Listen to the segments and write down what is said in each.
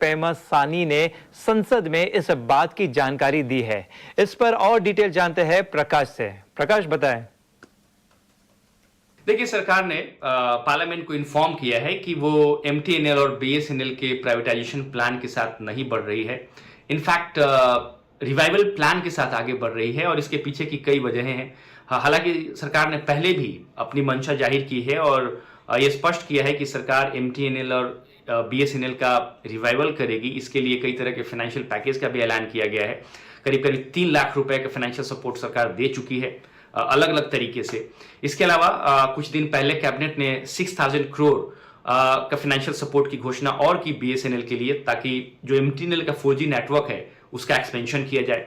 पेमासानी ने संसद में इस बात की जानकारी दी है। इस पर और डिटेल जानते हैं प्रकाश से। प्रकाश, बताएं। देखिए, सरकार ने पार्लियामेंट को इन्फॉर्म किया है कि वो एमटीएनएल और बीएसएनएल के प्राइवेटाइजेशन प्लान के साथ नहीं बढ़ रही है। इनफैक्ट रिवाइवल प्लान के साथ आगे बढ़ रही है और इसके पीछे की कई वजहें हैं। हालांकि सरकार ने पहले भी अपनी मंशा जाहिर की है और ये स्पष्ट किया है कि सरकार एमटीएनएल और बीएसएनएल का रिवाइवल करेगी। इसके लिए कई तरह के फाइनेंशियल पैकेज का भी ऐलान किया गया है। करीब करीब 3 लाख रुपए का फाइनेंशियल सपोर्ट सरकार दे चुकी है अलग अलग तरीके से। इसके अलावा कुछ दिन पहले कैबिनेट ने 6000 करोड़ का फाइनेंशियल सपोर्ट की घोषणा और की बीएसएनएल के लिए, ताकि जो एमटीएनएल का 4G नेटवर्क है उसका एक्सपेंशन किया जाए।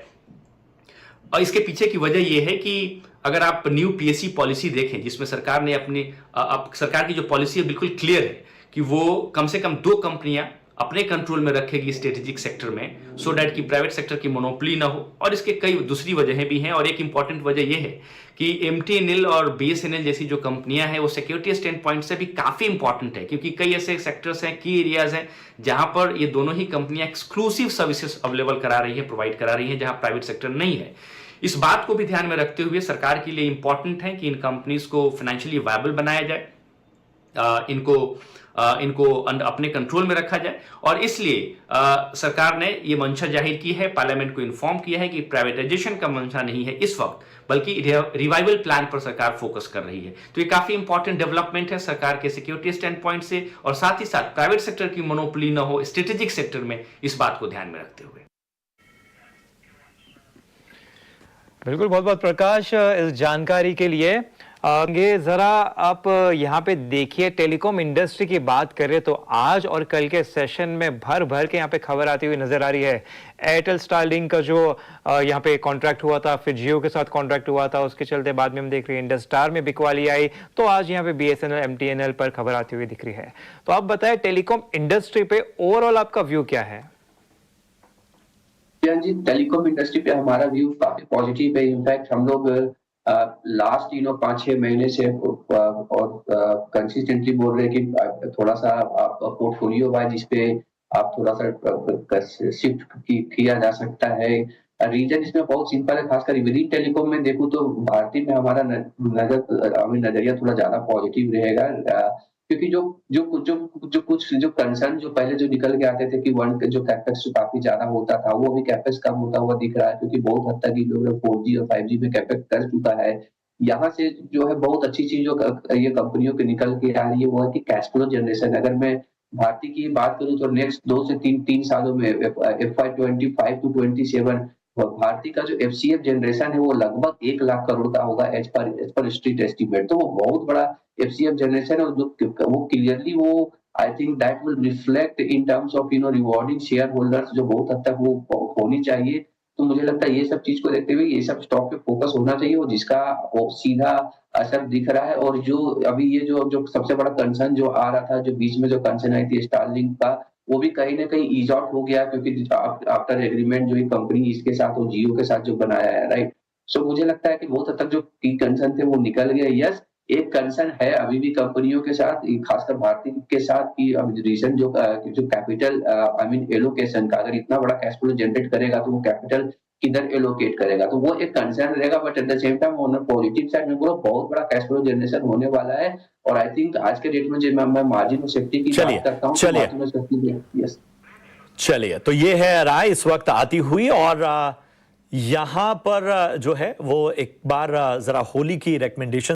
और इसके पीछे की वजह यह है कि अगर आप न्यू पीएससी पॉलिसी देखें, जिसमें सरकार ने अपनी सरकार की जो पॉलिसी है बिल्कुल क्लियर है कि वो कम से कम 2 कंपनियां अपने कंट्रोल में रखेगी स्ट्रेटेजिक सेक्टर में, सो डैट कि प्राइवेट सेक्टर की मोनोपोली ना हो। और इसके कई दूसरी वजहें भी हैं और एक इंपॉर्टेंट वजह यह है कि एमटीएनएल और बीएसएनएल जैसी जो कंपनियां हैं वो सिक्योरिटी स्टैंड पॉइंट से भी काफी इंपॉर्टेंट है, क्योंकि कई ऐसे सेक्टर्स हैं, की एरियाज हैं, जहां पर ये दोनों ही कंपनियां एक्सक्लूसिव सर्विसेज अवेलेबल करा रही है, प्रोवाइड करा रही है, जहां प्राइवेट सेक्टर नहीं है। इस बात को भी ध्यान में रखते हुए सरकार के लिए इंपॉर्टेंट है कि इन कंपनीज को फाइनेंशियली वायबल बनाया जाए, इनको अपने कंट्रोल में रखा जाए। और इसलिए सरकार ने ये मंशा जाहिर की है, पार्लियामेंट को इन्फॉर्म किया है कि प्राइवेटाइजेशन का मंशा नहीं है इस वक्त, बल्कि रिवाइवल प्लान पर सरकार फोकस कर रही है। तो ये काफी इंपॉर्टेंट डेवलपमेंट है सरकार के सिक्योरिटी स्टैंड पॉइंट से, और साथ ही साथ प्राइवेट सेक्टर की मोनोपोली न हो स्ट्रेटेजिक सेक्टर में, इस बात को ध्यान में रखते हुए। बिल्कुल, बहुत बहुत प्रकाश इस जानकारी के लिए। आगे जरा आप यहाँ पे देखिए, टेलीकॉम इंडस्ट्री की बात करें तो आज और कल के सेशन में भर भर के यहाँ पे खबर आती हुई नजर आ रही है। एयरटेल स्टारलिंक का जो यहाँ पे कॉन्ट्रैक्ट हुआ था, फिर जियो के साथ कॉन्ट्रैक्ट हुआ था, उसके चलते बाद में हम देख रहे हैं इंडस्टार में बिकवाली आई, तो आज यहाँ पे बीएसएनएल एमटीएनएल पर खबर आती हुई दिख रही है। तो आप बताएं, टेलीकॉम इंडस्ट्री पे ओवरऑल आपका व्यू क्या है? जी, टेलीकॉम इंडस्ट्री पे हमारा व्यू काफी पॉजिटिव है। इनफैक्ट हम लोग लास्ट 5-6 महीने से और कंसिस्टेंटली बोल रहे हैं कि थोड़ा सा आप पोर्टफोलियो वाइज इस पे आप थोड़ा सा शिफ्ट किया जा सकता है। रीजन इसमें बहुत सिंपल है, खासकर विदिन टेलीकॉम में देखूं तो भारतीय में हमारा नजरिया थोड़ा ज्यादा पॉजिटिव रहेगा, क्योंकि जो कंसर्न जो पहले जो निकल के आते थे कि वन जो कैपेक्स काफी ज्यादा होता था, वो अभी कैपेक्स कम होता हुआ दिख रहा है, क्योंकि बहुत हद तक जो है 4G और 5G में कैपेक्स कर चुका है। यहाँ से जो है बहुत अच्छी चीज जो ये कंपनियों के निकल के आ रही है वो है कि कैश फ्लो जनरेशन। अगर मैं भारतीय की बात करूं तो नेक्स्ट 2 से 3 सालों में FY25 to 27 भारतीय का जो FCF जनरेशन है वो लगभग 1 लाख करोड़ का होगा एज पर स्ट्रीट एस्टिमेट। तो वो बहुत बड़ा FCF जनरेशन है, और जो वो क्लियरली वो I think that will reflect in terms of rewarding share holders, जो बहुत हद तक वो होनी चाहिए। तो मुझे लगता है ये सब चीज को देखते हुए ये सब स्टॉक पे फोकस होना चाहिए, और जिसका वो सीधा असर दिख रहा है। और जो अभी ये जो सबसे बड़ा कंसर्न जो आ रहा था, जो बीच में जो कंसर्न आई थी स्टारलिंक का, वो भी कहीं ना कहीं ईज आउट हो गया, क्योंकि आफ्टर एग्रीमेंट जो ये कंपनी इसके साथ और जियो के साथ जो बनाया है, राइट। सो मुझे लगता है कि बहुत हद तक जो की कंसर्न थे वो निकल गए। यस, एक कंसर्न है अभी भी कंपनियों के साथ, खासकर भारतीय के साथ, की रीजन जो कैपिटल आई मीन एलोकेशन का, अगर इतना बड़ा कैश फ्लो जनरेट करेगा तो वो कैपिटल किधर एलोकेट करेगा, तो वो एक कंसर्न रहेगा। But at the same time on positive side में पूरा बहुत बड़ा कैश फ्लो जनरेशन होने वाला है। और आई थिंक आज के डेट में जब मैं मार्जिन ऑफ सेफ्टी की बात करता हूँ, मार्जिन ऑफ सेफ्टी, यस। चलिए, तो ये है राय इस वक्त आती हुई, और यहाँ पर जो है वो एक बार जरा होली की रिकमेंडेशन